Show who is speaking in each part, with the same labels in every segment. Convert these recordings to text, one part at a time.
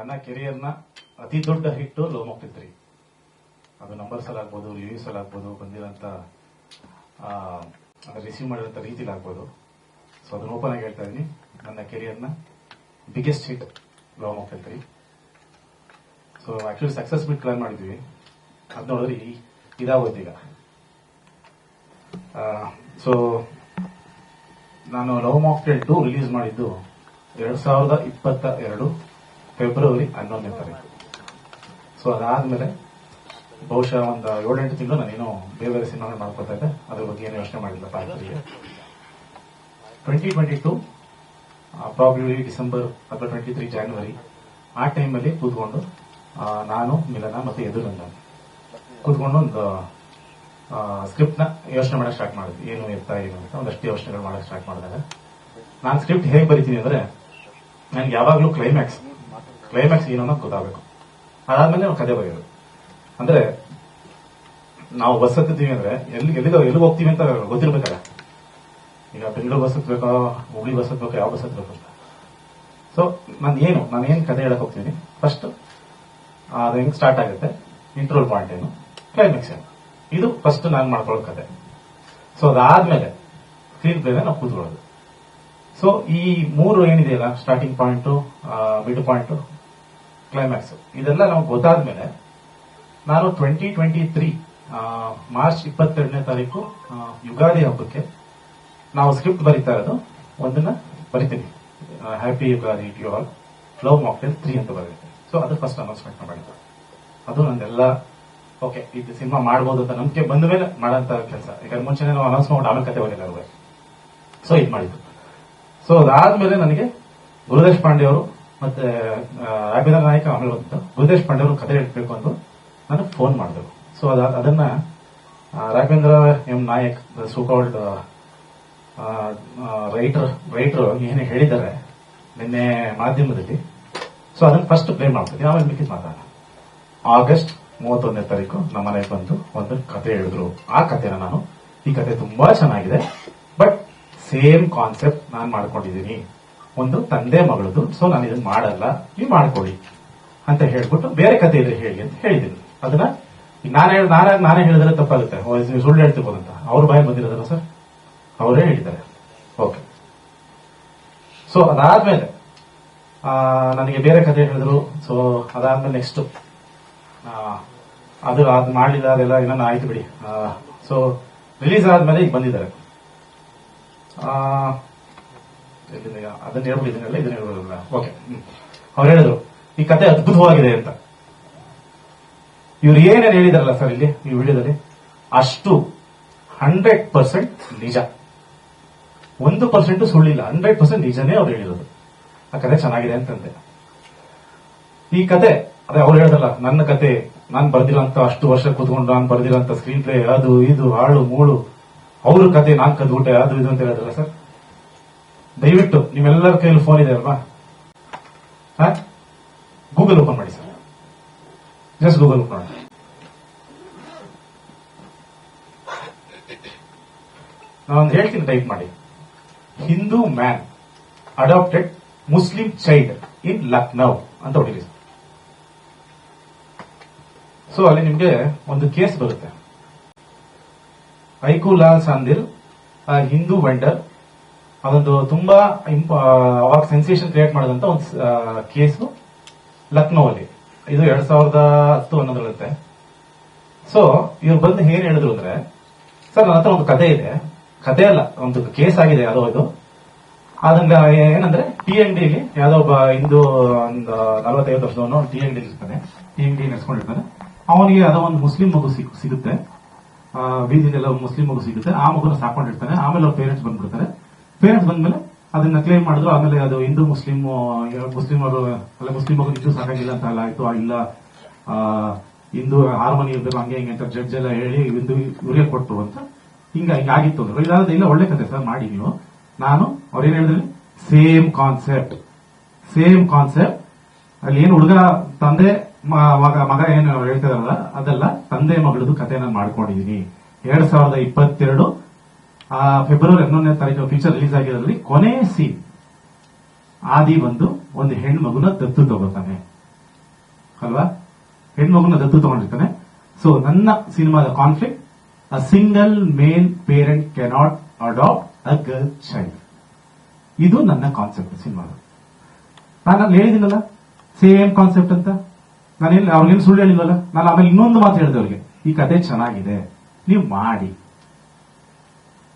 Speaker 1: ನನ್ನ ಕೆರಿಯರ್ನ ಅತಿ ದೊಡ್ಡ ಹಿಟ್ ಲವ್ ಮಾಕ್ಟೇಲ್ 3. ಅದು ನಂಬರ್ಸ್ ಅಲ್ಲಿ ಆಗ್ಬೋದು, ರಿವ್ಯೂಸ್ ಅಲ್ಲಿ ಆಗ್ಬೋದು, ಬಂದಿರೋಂಥ ರಿಸೀವ್ ಮಾಡಿರೋಂಥ ರೀತಿಲಿ ಆಗ್ಬೋದು. ಸೊ ಅದನ್ನ ಓಪನ್ ಆಗಿ ಹೇಳ್ತಾ ಇದೀನಿ, ನನ್ನ ಕೆರಿಯರ್ನ biggest hit love mocktail 3. So actually success ಬಿಟ್ ಪ್ಲಾನ್ ಮಾಡಿದ್ವಿ, ಅದ್ ನೋಡಿದ್ರೆ ಇದಾಗೋಯ್ತು ಈಗ. ಸೊ ನಾನು ಲವ್ ಮಾಕ್ಟೇಲ್ 2 ರಿಲೀಸ್ ಮಾಡಿದ್ದು 2022 ಫೆಬ್ರವರಿ 11ನೇ ತಾರೀಕು. ಸೊ ಅದಾದ್ಮೇಲೆ ಬಹುಶಃ ಒಂದು 7-8 ತಿಂಗಳು ನಾನೇನೋ ಬೇರೆ ಬೇರೆ ಸಿನಿಮಾಗಳು ಮಾಡ್ಕೊತಾ ಇದ್ದೆ, ಅದ್ರ ಬಗ್ಗೆ ಏನು ಯೋಚನೆ ಮಾಡಿಲ್ಲ. 2022 ಪ್ರಾಬ್ಲಿ ಡಿಸೆಂಬರ್ ಅಥವಾ 23 ಜಾನ್ವರಿ ಆ ಟೈಮಲ್ಲಿ ಕೂತ್ಕೊಂಡು ನಾನು, ಮಿಲನ ಮತ್ತೆ ಯದುನಂದನ್ ಕೂತ್ಕೊಂಡು ಒಂದು ಸ್ಕ್ರಿಪ್ಟ್ ನ ಯೋಚನೆ ಮಾಡಕ್ ಸ್ಟಾರ್ಟ್ ಮಾಡಿದ್ವಿ. ಏನು ಇರ್ತಾ ಏನು ಅಂತ ಒಂದಷ್ಟು ಯೋಚನೆಗಳು ಮಾಡಕ್ ಸ್ಟಾರ್ಟ್ ಮಾಡಿದಾಗ ನಾನು ಸ್ಕ್ರಿಪ್ಟ್ ಹೇಗೆ ಬರೀತೀನಿ ಅಂದ್ರೆ, ನನ್ಗೆ ಯಾವಾಗ್ಲೂ ಕ್ಲೈಮ್ಯಾಕ್ಸ್ ಏನು ಅನ್ನೋದು ಗೊತ್ತಾಗಬೇಕು. ಅದಾದ್ಮೇಲೆ ನಾವು ಕತೆ ಬರೆಯೋದು. ಅಂದ್ರೆ ನಾವು ಬಸ್ ಹತ್ತಿದ್ದೀವಿ ಅಂದ್ರೆ ಎಲ್ಲಿಗೆ ಹೋಗ್ತೀವಿ ಅಂತ ಗೊತ್ತಿರ್ಬೇಕಲ್ಲ. ಈಗ ಬೆಂಗಳೂರು ಬಸ್ ಹತ್ಬೇಕೋ, ಹುಬ್ಳಿ ಬಸ್ ಹತ್ಬೇಕೋ, ಯಾವ ಬಸ್ ಹತ್ಬೇಕು ಅಂತ. ಸೊ ನಾನೇನ್ ಕತೆ ಹೇಳಕ್ ಹೋಗ್ತೀನಿ, ಫಸ್ಟ್ ಅದು ಹೆಂಗ್ ಸ್ಟಾರ್ಟ್ ಆಗುತ್ತೆ, ಇಂಟ್ರೋಲ್ ಪಾಯಿಂಟ್ ಏನು, ಕ್ಲೈಮ್ಯಾಕ್ಸ್ ಏನು, ಇದು ಫಸ್ಟ್ ನಾನು ಮಾಡ್ಕೊಳ್ಳೋ ಕತೆ. ಸೊ ಅದಾದ್ಮೇಲೆ ಸ್ಕ್ರೀನ್ ಪ್ಲೇನ ನಾವು ಕೂತ್ಕೊಳ್ಳೋದು. ಸೊ ಈ 3 ಏನಿದೆಯಲ್ಲ, starting point, mid point, climax, ಇದೆಲ್ಲ ನಮ್ಗೆ ಗೊತ್ತಾದ್ಮೇಲೆ ನಾನು 2023 ಮಾರ್ಚ್ 22ನೇ ತಾರೀಕು ಯುಗಾದಿ ಹಬ್ಬಕ್ಕೆ ನಾವು ಸ್ಕ್ರಿಪ್ಟ್ ಬರೀತಾ ಇರೋದು ಒಂದನ್ನ ಬರಿತೀನಿ. Happy Ugadi to all, Love mocktail 3 ಅಂತ ಬರೀತೀನಿ. ಸೊ ಅದು ಫಸ್ಟ್ ಅನೌನ್ಸ್ಮೆಂಟ್ ಮಾಡಿದ್ದು. ಅದು ನಂದೆಲ್ಲ ಓಕೆ, ಇದು ಸಿನಿಮಾ ಮಾಡ್ಬೋದು ಅಂತ ನಂಬಿಕೆ ಬಂದ ಮೇಲೆ ಮಾಡೋಂತ ಕೆಲಸ. ಈಗ ಮುಂಚೆನೆ ನಾವು ಅನೌನ್ಸ್ ಮಾಡಿ ಆಮೇಲೆ ಕತೆ ಬರೀಲ್ಲ. ಸೊ ಇದು ಮಾಡಿದ್ದು. ಸೊ ಅದಾದ್ಮೇಲೆ ನನಗೆ ಗುರುದೇಶ್ ಪಾಂಡೆ ಅವರು ಮತ್ತೆ ರಾಘವೇಂದ್ರ ನಾಯಕ ಆಮೇಲೆ ಬಂತು, ಗುರುದೇಶ್ ಪಾಂಡೆ ಅವರು ಕತೆ ಹೇಳ್ಬೇಕು ಅಂತ ನನಗೆ ಫೋನ್ ಮಾಡಿದ್ರು. ಸೊ ಅದನ್ನ ರಾಘವೇಂದ್ರ ಎಂ ನಾಯಕ್, ಸೂಕಾಲ್ಡ್ ರೈಟರ್ ಏನು ಹೇಳಿದ್ದಾರೆ ನಿನ್ನೆ ಮಾಧ್ಯಮದಲ್ಲಿ, ಸೊ ಅದನ್ನ ಫಸ್ಟ್ ಪ್ಲೇ ಮಾಡ್ತೀನಿ, ಆಮೇಲೆ ಮಿಕ್ಕಿದ್ ಮಾತಾಡೋಣ. ಆಗಸ್ಟ್ 31ನೇ ತಾರೀಕು ನಮ್ಮ ಮನೆಗೆ ಬಂದು ಒಂದು ಕತೆ ಹೇಳಿದ್ರು. ಆ ಕತೆನ ನಾನು, ಈ ಕತೆ ತುಂಬಾ ಚೆನ್ನಾಗಿದೆ, ಬಟ್ ಸೇಮ್ ಕಾನ್ಸೆಪ್ಟ್ ನಾನು ಮಾಡ್ಕೊಂಡಿದ್ದೀನಿ, ಒಂದು ತಂದೆ ಮಗಳದು, ಸೊ ನಾನು ಇದನ್ನ ಮಾಡಲ್ಲ, ನೀವು ಮಾಡ್ಕೊಳ್ಳಿ ಅಂತ ಹೇಳ್ಬಿಟ್ಟು ಬೇರೆ ಕತೆ ಇದ್ರೆ ಹೇಳಿ ಅಂತ ಹೇಳಿದ್ದೀನಿ. ಅದನ್ನ ನಾನೇ ಹೇಳಿದ್ರೆ ತಪ್ಪಾಗುತ್ತೆ, ನೀವು ಸುಳ್ಳು ಹೇಳ್ತಿರ್ಬೋದಂತ. ಅವ್ರ ಬಾಯಿ ಬಂದಿರೋದಲ್ಲ ಸರ್, ಅವರೇ ಹೇಳಿದ್ದಾರೆ. ಓಕೆ. ಸೊ ಅದಾದ್ಮೇಲೆ ನನಗೆ ಬೇರೆ ಕತೆ ಹೇಳಿದ್ರು. ಸೊ ಅದಾದ್ಮೇಲೆ ನೆಕ್ಸ್ಟ್ ಅದು ಮಾಡಲಿಲ್ಲ, ಅದೆಲ್ಲ ಏನೋ ಆಯ್ತು ಬಿಡಿ. ಸೊ ರಿಲೀಸ್ ಆದ್ಮೇಲೆ ಈಗ ಬಂದಿದ್ದಾರೆ. ಅದನ್ನ ಹೇಳ್ಬಿಟ್ಟಿದ್ದೀನಲ್ಲ, ಇದನ್ನ ಹೇಳ್ಬೋದಲ್ಲ. ಓಕೆ. ಅವ್ರು ಹೇಳಿದ್ರು ಈ ಕತೆ ಅದ್ಭುತವಾಗಿದೆ ಅಂತ. ಇವ್ರು ಏನೇನು ಹೇಳಿದಾರಲ್ಲ ಸರ್ ಇಲ್ಲಿ ಈ ವಿಡಿಯೋದಲ್ಲಿ, ಅಷ್ಟು 100% ನಿಜ, 1% ಸುಳ್ಳಿಲ್ಲ, 100% ನಿಜನೇ ಅವ್ರು ಹೇಳಿರೋದು. ಆ ಕತೆ ಚೆನ್ನಾಗಿದೆ ಅಂತಂದೆ. ಈ ಕತೆ ಅದೇ ಅವ್ರು ಹೇಳಿದ್ರಲ್ಲ, ನನ್ನ ಕತೆ ನಾನು ಬರ್ದಿರೋಂತ, ಅಷ್ಟು ವರ್ಷ ಕೂತ್ಕೊಂಡು ನಾನು ಬರ್ದಿರೋಂತ ಸ್ಕ್ರೀನ್ ಪ್ಲೇ, ಅದು ಇದು ಹಾಳು ಮೂಳು, ಅವ್ರ ಕತೆ ನಾನ್ ಕದ್ಬಿಟ್ಟೆ, ಅದು ಇದು ಅಂತ ಹೇಳಿದ್ರಲ್ಲ ಸರ್. ದಯವಿಟ್ಟು ನಿಮ್ಮೆಲ್ಲರ ಕೈಯಲ್ಲಿ ಫೋನ್ ಇದೆ ಅಲ್ವಾ, ಗೂಗಲ್ ಓಪನ್ ಮಾಡಿ ಸರ್, ಜಸ್ಟ್ ಗೂಗಲ್ ಓಪನ್ ಮಾಡಿ. ನಾನೊಂದು ಹೇಳ್ತೀನಿ, ಟೈಪ್ ಮಾಡಿ, Hindu man adopted Muslim child in Lucknow ಅಂತ ಹೊಡಿರಿ. ಸೊ ಅಲ್ಲಿ ನಿಮ್ಗೆ ಒಂದು ಕೇಸ್ ಬರುತ್ತೆ. ಐಕುಲಾಲ್ ಸಾಂದಿಲ್, ಹಿಂದೂ ವೆಂಡರ್, ಅದೊಂದು ತುಂಬಾ ಅವಾಗ ಸೆನ್ಸೇಷನ್ ಕ್ರಿಯೇಟ್ ಮಾಡಿದಂತ ಒಂದು ಕೇಸು ಲಕ್ನೋ ಅಲ್ಲಿ. ಇದು 2010 ಸೊ ಇವ್ರು ಬಂದು ಏನ್ ಹೇಳಿದ್ರು ಅಂದ್ರೆ, ಸರ್ ನನ್ನ ಹತ್ರ ಒಂದು ಕತೆ ಇದೆ, ಕತೆ ಅಲ್ಲ, ಒಂದು ಕೇಸ್ ಆಗಿದೆ ಯಾವುದೋ ಇದು. ಅದನ್ನ ಏನಂದ್ರೆ TND ಯಾವ್ದೋ ಒಬ್ಬ ಹಿಂದೂ ಒಂದು 45 ವರ್ಷದವನು TND ಇರ್ತಾನೆ, TND ನಡೆಸ್ಕೊಂಡಿರ್ತಾನೆ. ಅವನಿಗೆ ಯಾವುದೋ ಒಂದು ಮುಸ್ಲಿಂ ಮಗು ಸಿಗುತ್ತೆ, ಬೀದಿಲೆಲ್ಲ ಮುಸ್ಲಿಂ ಮಗು ಸಿಗುತ್ತೆ. ಆ ಮಗುನ ಸಾಕೊಂಡಿರ್ತಾನೆ. ಆಮೇಲೆ ಅವ್ರ ಪೇರೆಂಟ್ಸ್ ಬಂದ್ಬಿಡ್ತಾರೆ. ಪೇರೆಂಟ್ಸ್ ಬಂದ್ಮೇಲೆ ಅದನ್ನ ಕ್ಲೇಮ್ ಮಾಡಿದ್ರು. ಆಮೇಲೆ ಅದು ಹಿಂದೂ ಮುಸ್ಲಿಮರು ಅಲ್ಲ, ಮುಸ್ಲಿಂ ಮಗು ನಿಜವೂ ಸಾಕಾಗಿಲ್ಲ ಅಂತ ಅಲ್ಲ ಆಯ್ತು, ಇಲ್ಲ ಹಿಂದೂ ಹಾರ್ಮೋನಿ ಇರ್ಬೇಕು ಹಂಗೆ ಹಿಂಗೆ ಅಂತ ಜಡ್ಜ್ ಎಲ್ಲ ಹೇಳಿ ಹಿಂದೂ ಇವ್ರಿಗೆ ಕೊಟ್ಟರು ಅಂತ ಹಿಂಗಾಗಿತ್ತು ಅಂದ್ರೆ, ಇದಾದ್ರೆ ಇಲ್ಲ ಒಳ್ಳೆ ಕತೆ ಸರ್ ಮಾಡಿ ನೀವು. ನಾನು ಅವ್ರೇನ್ ಹೇಳಿದ್ರೆ, ಸೇಮ್ ಕಾನ್ಸೆಪ್ಟ್ ಅಲ್ಲಿ ಏನು ಹುಡುಗ ತಂದೆ ಮಗ ಏನು ಹೇಳ್ತಿದಾರಲ್ಲ, ಅದೆಲ್ಲ ತಂದೆ ಮಗಳದು ಕತೆ ನಾನು ಮಾಡ್ಕೊಂಡಿದೀನಿ. 2022 ಫೆಬ್ರವರಿ 11ನೇ ತಾರೀಕು ಪಿಕ್ಚರ್ ರಿಲೀಸ್ ಆಗಿರೋದ್ರಲ್ಲಿ ಕೊನೆ ಸೀನ್, ಆದಿ ಬಂದು ಒಂದು ಹೆಣ್ಣು ಮಗುನ ದತ್ತು ತಗೋತಾನೆ. ಅಲ್ವಾ, ಹೆಣ್ಮಗುನ ದತ್ತು ತಗೊಂಡಿರ್ತಾನೆ. ಸೊ ನನ್ನ ಸಿನಿಮಾದ conflict, a single male parent cannot adopt a girl child. ಇದು ನನ್ನ ಕಾನ್ಸೆಪ್ಟ್ ಸಿನಿಮಾದ. ನಾನು ಅಲ್ಲಿ ಹೇಳಿದಿನಲ್ಲ ಸೇಮ್ ಕಾನ್ಸೆಪ್ಟ್ ಅಂತ. ಅವ್ರಿಗೇನು ಸುಳ್ಳು ಹೇಳಿಲ್ವಲ್ಲ. ನಾನು ಆಮೇಲೆ ಇನ್ನೊಂದು ಮಾತು ಹೇಳಿದೆ ಅವ್ರಿಗೆ, ಈ ಕತೆ ಚೆನ್ನಾಗಿದೆ, ನೀವು ಮಾಡಿ.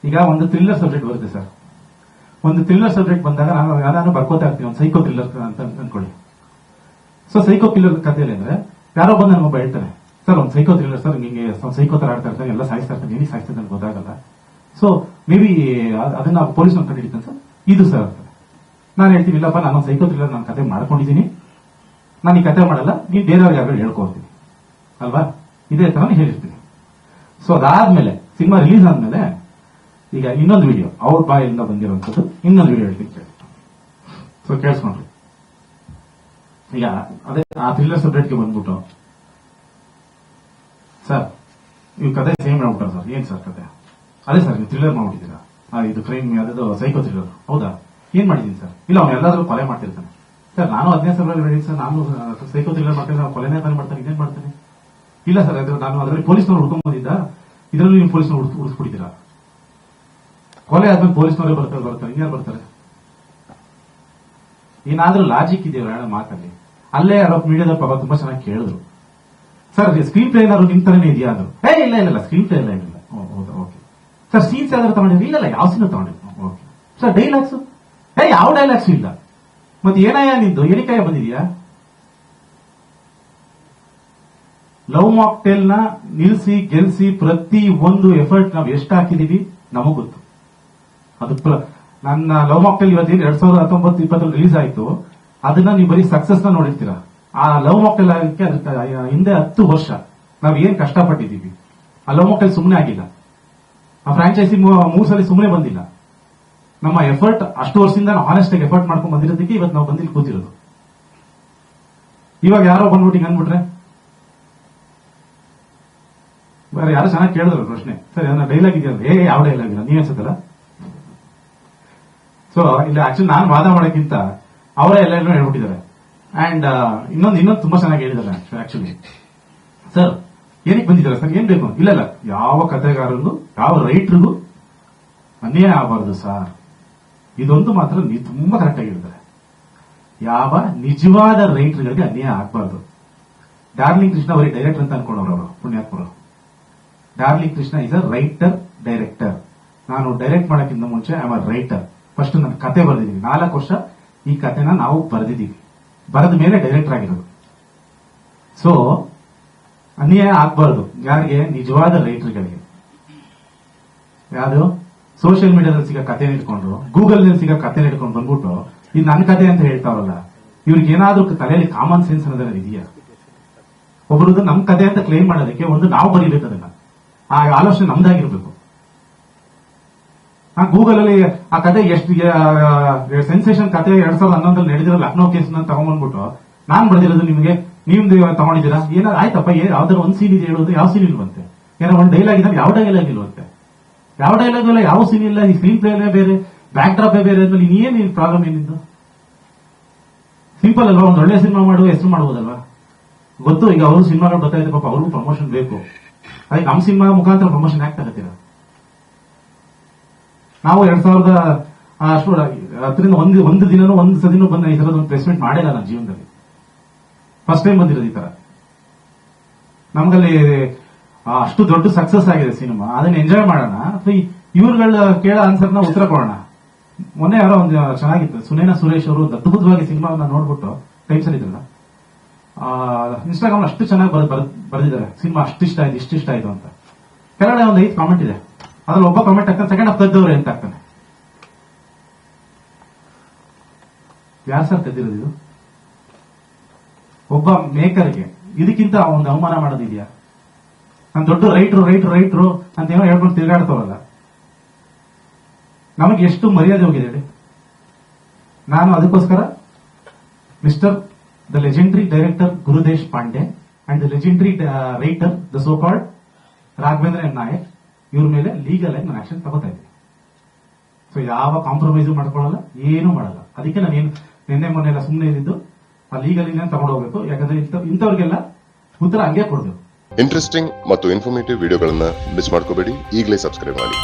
Speaker 1: ಈಗ ಒಂದು ಥ್ರಿಲ್ಲರ್ ಸಬ್ಜೆಕ್ಟ್ ಬರುತ್ತೆ ಸರ್. ಒಂದು ಥ್ರಿಲ್ಲರ್ ಸಬ್ಜೆಕ್ಟ್ ಬಂದಾಗ ನಾನು ಬರ್ಕೋತಾ ಇರ್ತೀನಿ, ಒಂದು ಸೈಕೋ ಥ್ರಿಲ್ಲರ್ ಅಂತ ಅನ್ಕೊಳ್ಳಿ. ಸೊ ಸೈಕೋ ಥ್ರಿಲ್ಲರ್ ಕಥೆಯಲ್ಲಿ ಅಂದ್ರೆ ಯಾರೋ ಬಂದು ನನ್ನೊಬ್ಬ ಹೇಳ್ತಾನೆ, ಸರ್ ಒಂದು ಸೈಕೋ ಥ್ರಿಲ್ಲರ್ ಸರ್, ನಿಮಗೆ ಸೈಕೋ ತರ ಆಡ್ತಾ ಇರ್ತಾನೆ, ಎಲ್ಲ ಸಾಯಿಸ್ತಾ ಇರ್ತಾನೆ, ಏನಿಗೆ ಸಾಯಿಸ್ತಾನೆ ಅಂತ ಗೊತ್ತಾಗಲ್ಲ. ಸೊ ಮೇ ಬಿ ಅದನ್ನ ಪೊಲೀಸ್ ಕಂಡು ಹಿಡಿತಾನೆ ಸರ್, ಇದು ಸರ್ ಅಂತ. ನಾನು ಹೇಳ್ತೀನಿ, ಇಲ್ಲಪ್ಪ ನಾನೊಂದು ಸೈಕೋ ಥ್ರಿಲ್ಲರ್ ನಾನು ಕತೆ ಮಾಡ್ಕೊಂಡಿದ್ದೀನಿ, ನಾನು ಈ ಕತೆ ಮಾಡಲ್ಲ, ನೀವು ಬೇರೆಯವ್ರಿಗೆ ಯಾರು ಹೇಳ್ಕೊಡ್ತೀನಿ ಅಲ್ವಾ, ಇದೇ ತರ ಹೇಳಿರ್ತೀನಿ. ಸೊ ಅದಾದ್ಮೇಲೆ ಸಿನಿಮಾ ರಿಲೀಸ್ ಆದ್ಮೇಲೆ ಈಗ ಇನ್ನೊಂದು ವಿಡಿಯೋ ಅವ್ರ ಬಾಯಿಂದ ಬಂದಿರುವಂತದ್ದು, ಇನ್ನೊಂದು ವಿಡಿಯೋ ಹೇಳ್ತೀನಿ ಕೇಳಿ. ಸೊ ಕೇಳಿಸ್ಕೊಂಡ್ರಿ. ಈಗ ಅದೇ ಆ ಥ್ರಿಲ್ಲರ್ ಸಬ್ಜೆಕ್ಟ್ಗೆ ಬಂದ್ಬಿಟ್ಟು, ಸರ್ ನೀವು ಕತೆ ಸೇಮ್ ಮಾಡ್ಬಿಟ್ಟಾರ ಸರ್, ಏನ್ ಸರ್ ಕತೆ? ಅದೇ ಸರ್ ನೀವು ಥ್ರಿಲ್ಲರ್ ಮಾಡ್ಬಿಟ್ಟಿದ್ದೀರಾ, ಇದು ಕ್ರೈಮ್ ಯಾವ್ದು ಸೈಕೋ ಥ್ರಿಲ್ಲರ್, ಹೌದಾ? ಏನ್ ಮಾಡಿದೀನಿ ಸರ್? ಇಲ್ಲ ಅವ್ನು ಎಲ್ಲಾದ್ರೂ ಕೊಲೆ ಮಾಡ್ತಿರ್ತಾನೆ ಸರ್, ನಾನು 15 ಸಾವಿರ ಹೇಳಿದ್ದೀನಿ ಸರ್, ನಾನು ಸೈಕೋ ಥ್ರಿಲ್ಲರ್ ಮಾಡ್ತೀನಿ, ನಾವು ಕೊಲೆನೇ ತಾನೇ ಮಾಡ್ತಾನೆ, ಇದೇನ್ ಮಾಡ್ತಾನೆ? ಇಲ್ಲ ಸರ್ ನಾನು ಅದರಲ್ಲಿ ಪೊಲೀಸ್ನವ್ರು ಹುಡ್ಕೊಂಡ್ ಬಂದಿದ್ದ, ಇದರಲ್ಲಿ ನೀವು ಪೊಲೀಸ್ನವ್ರು ಉಳಿಸ್ಬಿಟ್ಟಿದ್ದೀರಾ, ಕೊಲೆ ಆದ್ಮೇಲೆ ಪೊಲೀಸ್ನವರೇ ಬರ್ತಾರೆ, ಇನ್ಯಾರು ಬರ್ತಾರೆ? ಏನಾದ್ರೂ ಲಾಜಿಕ್ ಇದೆಯಾ ಹೇಳೋ ಮಾತಲ್ಲಿ? ಅಲ್ಲೇ ಯಾರೋ ಮೀಡಿಯಾದ ಪಾಪ ತುಂಬಾ ಚೆನ್ನಾಗಿ ಕೇಳಿದ್ರು, ಸರ್ ಸ್ಕ್ರೀನ್ ಪ್ಲೇ ಏನಾದ್ರು ನಿಮ್ ತರನೇ ಇದೆಯಾ ಅಂದ್ರು. ಇಲ್ಲ ಸ್ಕ್ರೀನ್ ಪ್ಲೇ ಎಲ್ಲ ಏನಿಲ್ಲ. ಹೌದಾ, ಓಕೆ ಸರ್. ಸೀನ್ಸ್ ಯಾವ್ದಾದ್ರು ತಗೊಂಡಿದ್ರಿ? ಇಲ್ಲ ಯಾವ ಸೀನ್ ತಗೊಂಡಿದ್ರು? Okay sir. ಡೈಲಾಗ್ಸ್? ಯಾವ ಡೈಲಾಗ್ಸ್ ಇಲ್ಲ. ಮತ್ತೆ ಏನಯ್ಯ ನಿಂದು, ಏನಕ್ಕಾಯ ಬಂದಿದ್ಯಾ? ಲವ್ ಮಾಕ್ಟೇಲ್ ನ ನಿಲ್ಸಿ ಗೆಲ್ಸಿ ಪ್ರತಿ ಒಂದು ಎಫರ್ಟ್ ನಾವು ಎಷ್ಟು ಹಾಕಿದೀವಿ ನಮಗ್ ಗೊತ್ತು. ಅದು ನನ್ನ ಲವ್ ಮಾಕ್ಟೇಲ್ ಇವತ್ತೇನು 2019-20 ರಿಲೀಸ್ ಆಯ್ತು, ಅದನ್ನ ನೀವು ಬರೀ ಸಕ್ಸಸ್ ನ ನೋಡಿರ್ತೀರಾ. ಆ ಲವ್ ಮಾಕ್ಟೇಲ್ ಆಗಕ್ಕೆ ಅದಕ್ಕೆ ಹಿಂದೆ 10 ವರ್ಷ ನಾವ್ ಏನ್ ಕಷ್ಟಪಟ್ಟಿದ್ದೀವಿ. ಆ ಲವ್ ಮಾಕ್ಟೇಲ್ ಸುಮ್ಮನೆ ಆಗಿಲ್ಲ, ಆ ಫ್ರಾಂಚೈಸಿ 3 ಸಲ ಸುಮ್ಮನೆ ಬಂದಿಲ್ಲ. ನಮ್ಮ ಎಫರ್ಟ್ ಅಷ್ಟು ವರ್ಷದಿಂದ ನಾವು ಆನೆಸ್ಟ್ ಆಗಿ ಎಫರ್ಟ್ ಮಾಡ್ಕೊಂಡು ಬಂದಿರೋದಕ್ಕೆ ಇವತ್ತು ನಾವು ಬಂದಿಲ್ಲಿ ಕೂತಿರೋದು. ಇವಾಗ ಯಾರೋ ಬಂದ್ಬಿಟ್ಟು ಅಂದ್ಬಿಟ್ರೆ, ಬೇರೆ ಯಾರು ಚೆನ್ನಾಗಿ ಕೇಳಿದ್ರು ಪ್ರಶ್ನೆ, ಸರ್ ಏನಾರ ಡೈಲಾಗ್ ಇದೆಯಲ್ಲ? ಯಾವ ಡೈಲಾಗ್ ಇಲ್ಲ, ನೀವ್ ಅನ್ಸುತ್ತಲ್ಲ. ಸೊ ಇಲ್ಲಿ ಆಕ್ಚುಲಿ ನಾನು ವಾದ ಮಾಡೋಕ್ಕಿಂತ ಅವರೇ ಎಲ್ಲರೂ ಹೇಳ್ಬಿಟ್ಟಿದ್ದಾರೆ. ಅಂಡ್ ಇನ್ನೊಂದು ತುಂಬಾ ಚೆನ್ನಾಗಿ ಹೇಳಿದ್ದಾರೆ ಆಕ್ಚುಲಿ. ಸರ್ ಏನಕ್ಕೆ ಬಂದಿದ್ದಾರೆ ಸರ್, ಏನ್ ಬೇಕು? ಇಲ್ಲ ಯಾವ ಕಥೆಗಾರರಿಗೂ ಯಾವ ರೈಟರ್ಗೂ ಅನ್ಯಾಯ ಆಗಬಾರ್ದು ಸರ್, ಇದೊಂದು ಮಾತ್ರ ನೀವು ತುಂಬಾ ಕರೆಕ್ಟ್ ಆಗಿರ್ತಾರೆ. ಯಾವ ನಿಜವಾದ ರೈಟರ್ಗಳಿಗೆ ಅನ್ಯಾಯ ಆಗಬಾರ್ದು. ಡಾರ್ಲಿಂಗ್ ಕೃಷ್ಣ ಅವರಿಗೆ ಡೈರೆಕ್ಟರ್ ಅಂತ ಅನ್ಕೊಂಡವ್ರು ಅವರು, ಪುಣ್ಯಾತ್ಮರು. Darling Krishna is a writer director. ನಾನು ಡೈರೆಕ್ಟ್ ಮಾಡೋಕ್ಕಿಂತ ಮುಂಚೆ I am a writer. First ನನ್ನ ಕತೆ ಬರೆದಿದ್ದೀವಿ, 4 ವರ್ಷ ಈ ಕತೆನ ನಾವು ಬರೆದಿದ್ದೀವಿ, ಬರೆದ ಮೇಲೆ ಡೈರೆಕ್ಟರ್ ಆಗಿರೋದು. ಸೊ ಅನ್ಯಾಯ ಆಗಬಾರ್ದು ಯಾರಿಗೆ? ನಿಜವಾದ ರೈಟರ್ಗಳಿಗೆ. ಯಾವುದು ಸೋಷಿಯಲ್ ಮೀಡಿಯಾದಲ್ಲಿ ಸಿಗೋ ಕತೆ ಇಟ್ಕೊಂಡ್ರು, ಗೂಗಲ್ ನಲ್ಲಿ ಸಿಗೋ ಕತೆ ಇಟ್ಕೊಂಡು ಬಂದ್ಬಿಟ್ಟು ಇದು ನನ್ನ ಕತೆ ಅಂತ ಹೇಳ್ತಾವಲ್ಲ, ಇವ್ರಿಗೆ ಏನಾದ್ರೂ ತಲೆಯಲ್ಲಿ ಕಾಮನ್ ಸೆನ್ಸ್ ಅನ್ನೋದನ್ನ ಇದೆಯಾ? ಒಬ್ಬರದ್ದು ನಮ್ ಕತೆ ಅಂತ ಕ್ಲೇಮ್ ಮಾಡೋದಕ್ಕೆ ಒಂದು ನಾವು ಬರೀಬೇಕು, ಅದನ್ನ ಆ ಆಲೋಚನೆ ನಮ್ದಾಗಿರ್ಬೇಕು. ಗೂಗಲ್ ಅಲ್ಲಿ ಆ ಕತೆ ಎಷ್ಟು ಸೆನ್ಸೇಷನ್ ಕತೆ 2011 ನಡೆದಿರೋ ಲಕ್ನೋ ಕೇಸ್ ತಗೊಂಡ್ಬಂದ್ಬಿಟ್ಟು ನಾನ್ ಬರ್ದಿರೋದು ನಿಮ್ಗೆ ನಿಮ್ದು ತಗೊಂಡಿದ್ದೀರಾ? ಏನಾದ್ರು ಆಯ್ತಪ್ಪ, ಯಾವ್ದಾದ್ರು ಒಂದ್ ಸೀನ್ ಇದೆ ಹೇಳೋದು, ಯಾವ ಸೀನ್ ಇಲ್ವಂತೆ? ಏನೋ ಒಂದ್ ಡೈಲಾಗ್ ಇದ್ರೆ ಯಾವ ಡೈಲಾಗ್ ಇಲ್ವಂತೆ? ಯಾವ ಡೈಲಾಗ್ ಇಲ್ಲ, ಯಾವ ಸೀನ್ ಇಲ್ಲ, ಈ ಸ್ಕ್ರೀನ್ ಪ್ಲೇನೇ ಬೇರೆ, ಬ್ಯಾಕ್ ಡ್ರಾಪ್ ಬೇರೆ ಅಂದ್ಮೇಲೆ ಇನ್ನೇನು ಪ್ರಾಬ್ಲಮ್ ಏನಿದ್ದು? ಸಿಂಪಲ್ ಅಲ್ವಾ? ಒಂದ್ ಒಳ್ಳೆ ಸಿನಿಮಾ ಮಾಡುವ ಹೆಸರು ಮಾಡಬಹುದಲ್ವಾ? ಗೊತ್ತು, ಈಗ ಅವರು ಸಿನಿಮಾಗಳು ಬರ್ತಾ ಇದೆ, ಪಾಪ ಅವ್ರಿಗೂ ಪ್ರಮೋಷನ್ ಬೇಕು. ಅದಕ್ಕೆ ನಮ್ಮ ಸಿನಿಮಾ ಮುಖಾಂತರ ಪ್ರಮೋಷನ್ ಯಾಕೆ ತಗೋತೀರಾ? ನಾವು 2010 ಒಂದು ದಿನನೂ ಒಂದು ಸದಿನೂ ಬಂದ ಈ ತರದ ಒಂದು ಪ್ಲೇಸ್ ಮೀಟ್ ಮಾಡಿಲ್ಲ ನನ್ನ ಜೀವನದಲ್ಲಿ. ಫಸ್ಟ್ ಟೈಮ್ ಬಂದಿರೋದು ಈ ತರ. ನಮ್ಗಲ್ಲಿ ಅಷ್ಟು ದೊಡ್ಡ ಸಕ್ಸಸ್ ಆಗಿದೆ ಸಿನಿಮಾ, ಅದನ್ನ ಎಂಜಾಯ್ ಮಾಡೋಣ. ಇವ್ರುಗಳ ಕೇಳೋ ಆನ್ಸರ್ನ ಉತ್ತರ ಕೊಡೋಣ. ಮೊನ್ನೆ ಯಾರೋ ಒಂದು ಚೆನ್ನಾಗಿತ್ತು, ಸುನೇನಾ ಸುರೇಶ್ ಅವರು ಅದ್ಭುತವಾಗಿ ಸಿನಿಮಾವನ್ನ ನೋಡ್ಬಿಟ್ಟು ಟೈಮ್ಸ್ ಅಲ್ಲಿ ಇದ್ರಲ್ಲ, ಇನ್ಸ್ಟಾಗ್ರಾಮ್ ಅಷ್ಟು ಚೆನ್ನಾಗಿ ಬರೆದಿದ್ದಾರೆ, ಸಿನಿಮಾ ಅಷ್ಟಿಷ್ಟ ಆಯ್ತು ಇಷ್ಟಿಷ್ಟ ಆಯ್ತು ಅಂತ. ಕೆಳಗಡೆ ಒಂದು 5 ಕಾಮೆಂಟ್ ಇದೆ, ಅದ್ರಲ್ಲಿ ಒಬ್ಬ ಕಾಮೆಂಟ್ ಆಗ್ತಾನೆ, ಸೆಕೆಂಡ್ ಹಾಫ್ ತೆಗೆದವ್ರೆ ಅಂತ ಆಗ್ತಾನೆ. ಯಾರು ಸರ್ ತೆಗೆದಿರೋದು ಇದು? ಒಬ್ಬ ಮೇಕರ್ಗೆ ಇದಕ್ಕಿಂತ ಒಂದು ಅವಮಾನ ಮಾಡೋದಿದೆಯಾ? ನಾನು ದೊಡ್ಡ ರೈಟ್ರು ಅಂತ ಏನೋ ಹೇಳ್ಕೊಂಡು ತಿರುಗಾಡ್ತಾವಲ್ಲ, ನಮಗೆ ಎಷ್ಟು ಮರ್ಯಾದೆ ಹೋಗಿದೆ ಹೇಳಿ. ನಾನು ಅದಕ್ಕೋಸ್ಕರ Mr the legendary director Gurudesh Pande and the legendary writer the so called Raghavendra M Nayak, ಇವ್ರ ಮೇಲೆ ಲೀಗಲ್ ಆಗಿ ನಾನು ಆಕ್ಷನ್ ತಗೋತಾ ಇದ್ದೀನಿ. ಸೊ ಯಾವ ಕಾಂಪ್ರಮೈಸು ಮಾಡ್ಕೊಳ್ಳಲ್ಲ, ಏನೂ ಮಾಡಲ್ಲ. ಅದಕ್ಕೆ ನಾನೇನು ನಿನ್ನೆ ಮೊನ್ನೆ ಎಲ್ಲ ಸುಮ್ಮನೆ ಇದ್ದಿದ್ದು, ಲೀಗಲಿನೇ ತಗೊಂಡು ಹೋಗ್ಬೇಕು. ಯಾಕಂದ್ರೆ ಇಂಥವ್ರಿಗೆಲ್ಲ ಉತ್ತರ ಹಂಗೆ ಕೊಡ್ಬೇಕು.
Speaker 2: ಇಂಟ್ರೆಸ್ಟಿಂಗ್ ಮತ್ತು ಇನ್ಫಾರ್ಮೇಟಿವ್ ವಿಡಿಯೋಗಳನ್ನ ಮಿಸ್ ಮಾಡ್ಕೋಬೇಡಿ. ಈಗಲೇ ಸಬ್ಸ್ಕ್ರೈಬ್ ಮಾಡಿ.